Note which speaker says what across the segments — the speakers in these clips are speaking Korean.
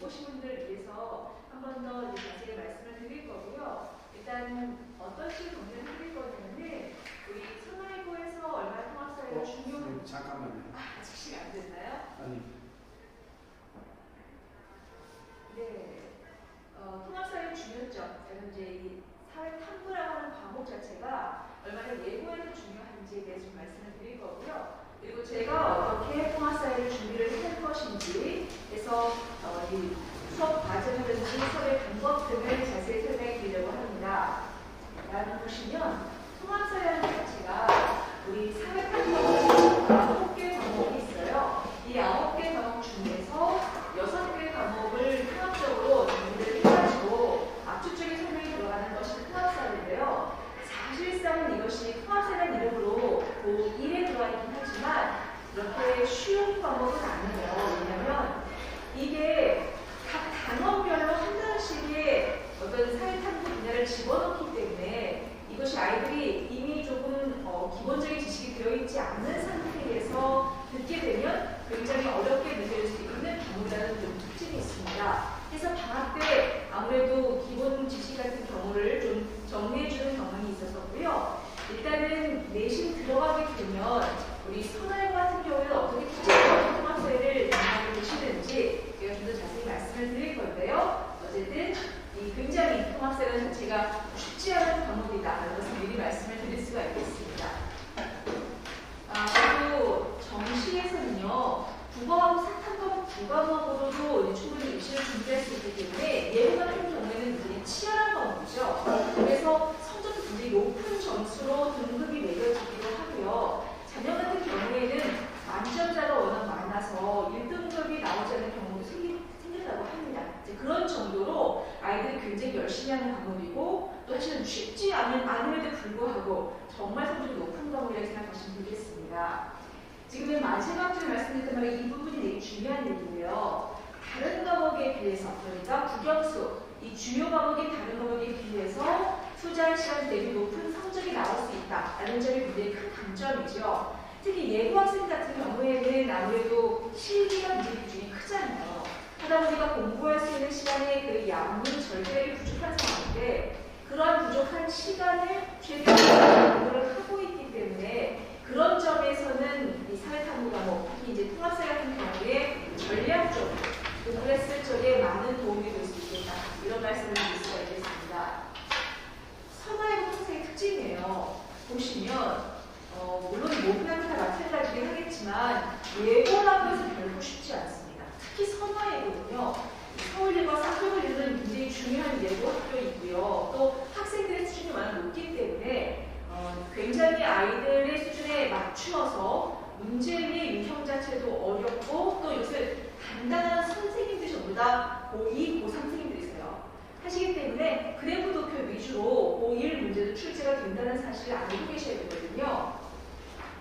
Speaker 1: 오신 분들을 위해서 한 번 더 자세히 말씀을 드릴 거고요. 일단 어떤 식으로 정리를 드릴 거냐면은 우리 선화이고에서 얼마나 통합사회가 중요한지
Speaker 2: 잠깐만요.
Speaker 1: 아직 시간 안 됐나요?
Speaker 2: 아니.
Speaker 1: 네. 통합사회의 중요점, 저는 이제 이 사회 탐구라고 하는 과목 자체가 얼마나 예고에서 중요한지에 대해서 좀 말씀을 드릴 거고요. 그리고 제가 어떻게 통합사회를 준비를 할 것인지 해서 이 수업 과정이든지 수업의 방법 등을 자세히 설명해 드리려고 합니다. 다음 보시면 통합사회라는 자체가 우리 사회 탐구에 9개 과목이 있어요. 이 9개 과목 중에서 6개 과목을 통합적으로 준비를 해가지고 압축적인 설명이 들어가는 것이 통합사회인데요. 사실상은 이것이 통합사회라는 이름으로 고1에 들어가 있긴 하지만 그렇게 쉬운 과목은 아니에요. 왜냐하면 이게 각 단원별로 한 단씩의 어떤 사회탐구 분야를 집어넣기 때문에 이것이 아이들이 이미 조금 기본적인 지식이 되어있지 않는 상태에서 듣게 되면 굉장히 어렵게 느껴질 수 있는 경우라는 좀 특징이 있습니다. 그래서 방학 때 아무래도 기본 지식 같은 경우를 좀 정리해주는 경향이 있었었고요. 일단은 내신 들어가게 되면 우리 선화이고 같은 경우에는 어떻게 통합사회를 진행하고 계시는지 제가 좀 더 자세히 말씀을 드릴 건데요. 어쨌든 이 굉장히 통합사회 자체가 쉽지 않은 과목이다라는 것을 미리 말씀을 드릴 수가 있겠습니다. 그리고 정시에서는요, 국어하고 사탐과목 두 과목으로도 충분히 입시를 준비할 수 있기 때문에 예고 같은 경우에는 굉장히 치열한 과목이죠. 그래서 성적이 굉장히 높은 점수로 등급이 매겨지기도 하고요. 자녀 같은 경우에는 만점자가 워낙 많아서 1등급이 나오지 않는 경우도 생긴다고 합니다. 이제 그런 정도로 아이들이 굉장히 열심히 하는 과목이고 또 사실은 쉽지 않음에도 불구하고 정말 성적이 높은 과목이라고 생각하시면 되겠습니다. 지금 마지막 줄 말씀드렸던 말이 이 부분이 되게 중요한 얘기고요. 다른 과목에 비해서, 그러니까 국영수, 이 주요 과목이 다른 과목에 비해서 투자할 시간 대비 높은 성적이 나올 수 있다라는 점이 굉장히 큰 강점이죠. 특히 예고 학생 같은 경우에는 아무래도 실기가 문제 비중이 크잖아요. 하다 보니까 공부할 수 있는 시간의 그 양은 절대로 부족한 상황인데 그러한 부족한 시간을 최대한 공부를 하고 있기 때문에 그런 점에서는 이 사회탐구 과목, 특히 이제 통합사회 같은 경우에 전략적으로 공부를 했을 적에 많은 도움이 될 수 있겠다. 이런 말씀을 드릴 수가 있겠습니다. 선화이고 통합사회 특징이에요. 보시면 물론 모든 학교 다 마찬가지긴 하겠지만 예고라고 해서 결코 쉽지 않습니다. 특히 선화이고는요. 서울예고, 쌍둥이는 굉장히 중요한 예고 학교이고요. 또 학생들의 수준이 워낙 높기 때문에 굉장히 아이들의 수준에 맞추어서 문제의 유형 자체도 어렵고 또 요새 단단한 선생님들이 전부 다 고2, 고3 선생님들이세요. 하시기 때문에 그래프 도표 위주로 고1 문제도 출제가 된다는 사실을 알고 계셔야 되거든요.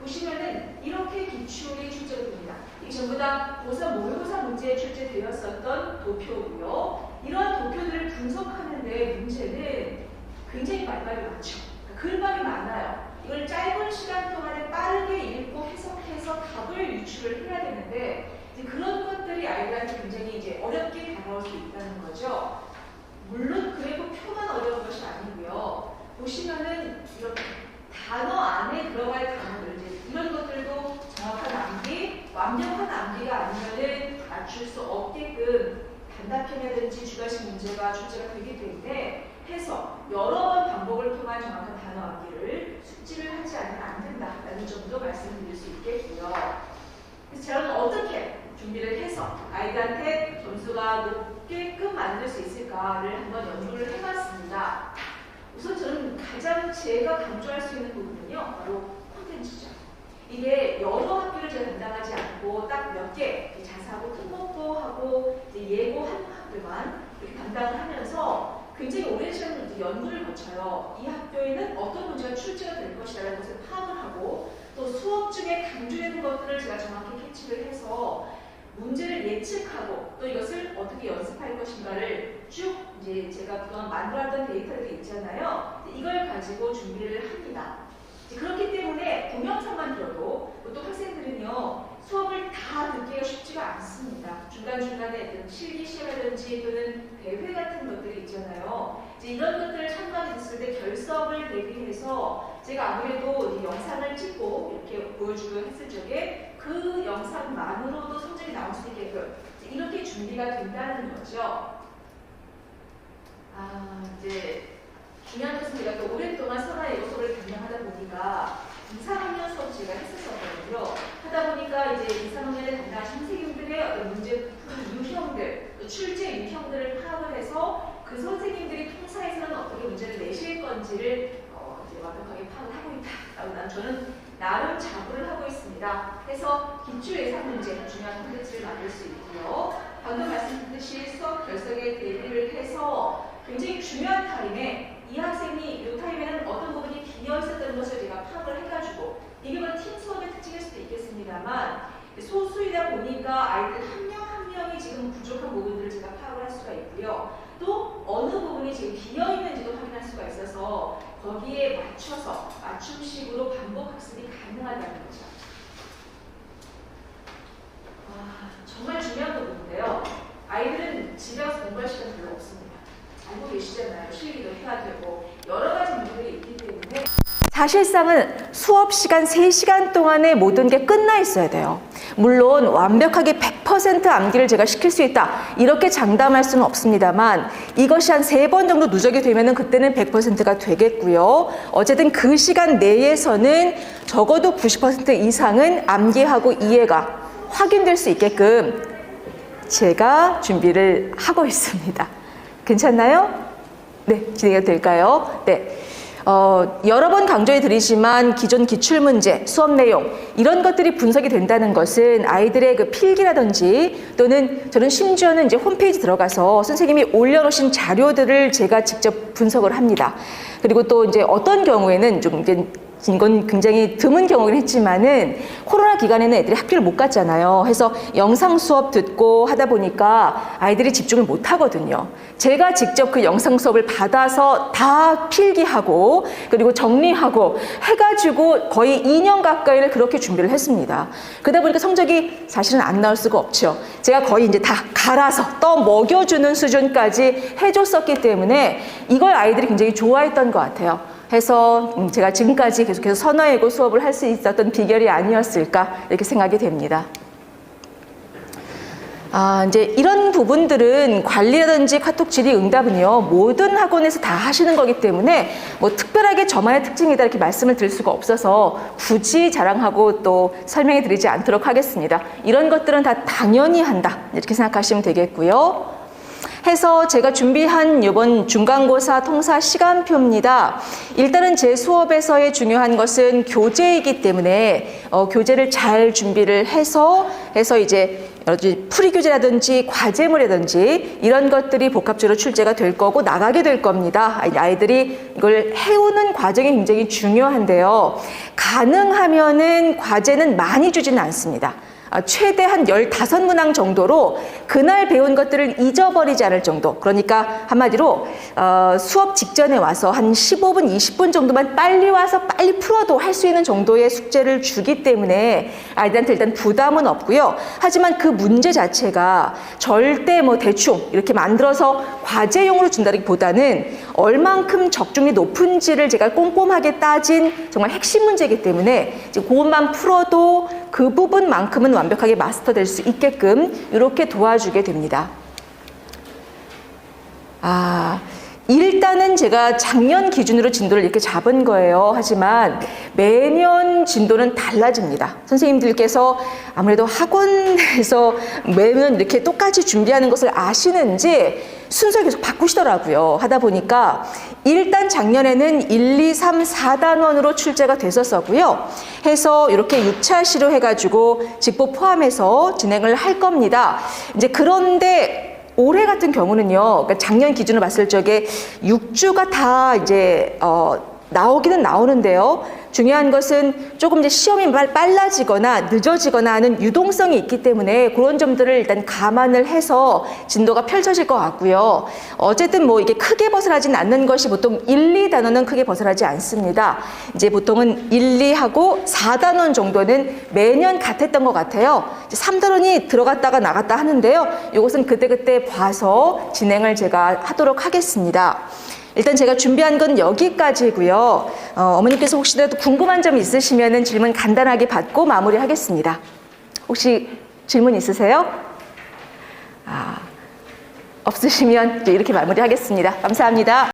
Speaker 1: 보시면은 이렇게 기출이 출제가 됩니다. 이게 전부 다 고3 모의고사 문제에 출제되었었던 도표고요. 이러한 도표들을 분석하는데 문제는 굉장히 말발이 많죠. 글말이 많아요. 이걸 짧은 시간 동안에 빠르게 읽고 해석해서 답을 유출을 해야 되는데 이제 그런 것들이 아이들한테 굉장히 이제 어렵게 다가올 수 있다는 거죠. 물론 그래도 표만 어려운 것이 아니고요. 보시면은 이렇게 단어 안에 들어갈 단어들 이런 것들도 정확한 암기, 완벽한 암기가 아니면은 맞출 수 없게끔 단답형이라든지 주관식 문제가 출제가 되기 때문에 해서 여러 번 반복을 통한 정확한 단어 암기를 숙지를 하지 않으면 안 된다라는 점도 말씀드릴 수 있겠고요. 그래서 저는 어떻게 준비를 해서 아이들한테 점수가 높게끔 만들 수 있을까를 한번 연구를 해봤습니다. 우선 저는 가장 제가 강조할 수 있는 부분은요, 바로 콘텐츠죠. 이게 여러 학교를 제가 담당하지 않고 딱 몇 개, 자사고, 특목고하고 예고 한 학교만 이렇게 담당을 하면서 굉장히 오랜 시간 연구를 거쳐요. 이 학교에는 어떤 문제가 출제가 될 것이라는 것을 파악을 하고 또 수업 중에 강조되는 것들을 제가 정확히 캐치를 해서 문제를 예측하고 또 이것을 어떻게 연습할 것인가를 쭉 이제 제가 그동안 만들었던 데이터들이 있잖아요. 이걸 가지고 준비를 합니다. 그렇기 때문에 동영상만 들어도 보통 학생들은요 수업을 다 듣기가 쉽지가 않습니다. 중간중간에 실기 시험이라든지 모임이라든지 또는 대회 같은 것들이 있잖아요. 이제 이런 것들을 참가하게 됐을 때 결석을 대비해서 제가 아무래도 이 영상을 찍고 이렇게 보여주고 했을 적에 그 영상만으로도 성적이 나올 수 있게끔 이렇게 준비가 된다는 거죠. 이제 중요한 것은 제가 또 오랫동안 선화예고 수업을 담당하다 보니까 2, 3학년 수업 제가 했었거든요. 하다 보니까 이제 2, 3학년에 담당하신 선생님들의 어떤 문제 푸는 유형들, 또 출제 유형들을 파악을 해서 그 선생님들이 통사에서는 어떻게 문제를 내실 건지를 이제 완벽하게 파악을 하고 있다라고 저는 나름 자부를 하고 있습니다. 해서 기출 예상 문제 중요한 콘텐츠를 만들 수 있고요. 방금 말씀드렸듯이 수업 결석에 대비를 해서 굉장히 중요한 타임에 이 학생이 이 타임에는 어떤 부분이 비어 있었다는 것을 제가 파악을 해가지고 이게 바로 팀 수업의 특징일 수도 있겠습니다만 소수이다 보니까 아이들 한 명 한 명이 지금 부족한 부분들을 제가 파악을 할 수가 있고요. 또 어느 부분이 지금 비어 있는지도 확인할 수가 있어서 거기에 맞춰서 맞춤식으로 반복 학습이 가능하다는 거죠. 정말 중요한 부분인데요. 아이들은 집에 와서 공부할 시간 별로 없습니다. 알고 계시잖아요. 실기도 해야 되고 여러 가지 문제들이 있기 때문에
Speaker 2: 사실상은 수업 시간 3시간 동안에 모든 게 끝나 있어야 돼요. 물론 완벽하게 100% 암기를 제가 시킬 수 있다 이렇게 장담할 수는 없습니다만 이것이 한 3번 정도 누적이 되면은 그때는 100%가 되겠고요. 어쨌든 그 시간 내에서는 적어도 90% 이상은 암기하고 이해가 확인될 수 있게끔 제가 준비를 하고 있습니다. 괜찮나요? 네, 진행이 될까요? 네. 여러 번 강조해 드리지만 기존 기출문제, 수업 내용 이런 것들이 분석이 된다는 것은 아이들의 그 필기라든지 또는 저는 심지어는 이제 홈페이지 들어가서 선생님이 올려놓으신 자료들을 제가 직접 분석을 합니다. 그리고 또 이제 어떤 경우에는 좀 이제 이건 굉장히 드문 경우긴 했지만은 코로나 기간에는 애들이 학교를 못 갔잖아요. 해서 영상 수업 듣고 하다 보니까 아이들이 집중을 못 하거든요. 제가 직접 그 영상 수업을 받아서 다 필기하고 그리고 정리하고 해가지고 거의 2년 가까이를 그렇게 준비를 했습니다. 그러다 보니까 성적이 사실은 안 나올 수가 없죠. 제가 거의 이제 다 갈아서 떠 먹여주는 수준까지 해줬었기 때문에 이걸 아이들이 굉장히 좋아했던 것 같아요. 해서 제가 지금까지 계속해서 선화예고 수업을 할 수 있었던 비결이 아니었을까 이렇게 생각이 됩니다. 이제 이런 부분들은 관리라든지 카톡 질의 응답은요 모든 학원에서 다 하시는 거기 때문에 뭐 특별하게 저만의 특징이다 이렇게 말씀을 드릴 수가 없어서 굳이 자랑하고 또 설명해 드리지 않도록 하겠습니다. 이런 것들은 다 당연히 한다 이렇게 생각하시면 되겠고요. 해서 제가 준비한 이번 중간고사 통사 시간표입니다. 일단은 제 수업에서의 중요한 것은 교재이기 때문에 교재를 잘 준비를 해서 이제 풀이교재라든지 과제물이라든지 이런 것들이 복합적으로 출제가 될 거고 나가게 될 겁니다. 아이들이 이걸 해오는 과정이 굉장히 중요한데요. 가능하면은 과제는 많이 주지는 않습니다. 최대 한 15문항 정도로 그날 배운 것들을 잊어버리지 않을 정도. 그러니까 한마디로 수업 직전에 와서 한 15분, 20분 정도만 빨리 와서 빨리 풀어도 할 수 있는 정도의 숙제를 주기 때문에 아이들한테 일단 부담은 없고요. 하지만 그 문제 자체가 절대 뭐 대충 이렇게 만들어서 과제용으로 준다기보다는 얼만큼 적중률이 높은지를 제가 꼼꼼하게 따진 정말 핵심 문제이기 때문에 그것만 풀어도 그 부분만큼은 완벽하게 마스터될 수 있게끔 이렇게 도와주게 됩니다. 일단은 제가 작년 기준으로 진도를 이렇게 잡은 거예요. 하지만 매년 진도는 달라집니다. 선생님들께서 아무래도 학원에서 매년 이렇게 똑같이 준비하는 것을 아시는지 순서를 계속 바꾸시더라고요. 하다 보니까 일단 작년에는 1, 2, 3, 4단원으로 출제가 됐었고요. 해서 이렇게 6차시로 해가지고 직보 포함해서 진행을 할 겁니다. 이제 그런데 올해 같은 경우는요, 그러니까 작년 기준으로 봤을 적에 6주가 다 이제 나오기는 나오는데요. 중요한 것은 조금 이제 시험이 빨라지거나 늦어지거나 하는 유동성이 있기 때문에 그런 점들을 일단 감안을 해서 진도가 펼쳐질 것 같고요. 어쨌든 뭐 이게 크게 벗어나진 않는 것이 보통 1, 2단원은 크게 벗어나지 않습니다. 이제 보통은 1, 2하고 4단원 정도는 매년 같았던 것 같아요. 이제 3단원이 들어갔다가 나갔다 하는데요. 이것은 그때그때 봐서 진행을 제가 하도록 하겠습니다. 일단 제가 준비한 건 여기까지고요. 어머님께서 혹시라도 궁금한 점 있으시면 질문 간단하게 받고 마무리하겠습니다. 혹시 질문 있으세요? 없으시면 이제 이렇게 마무리하겠습니다. 감사합니다.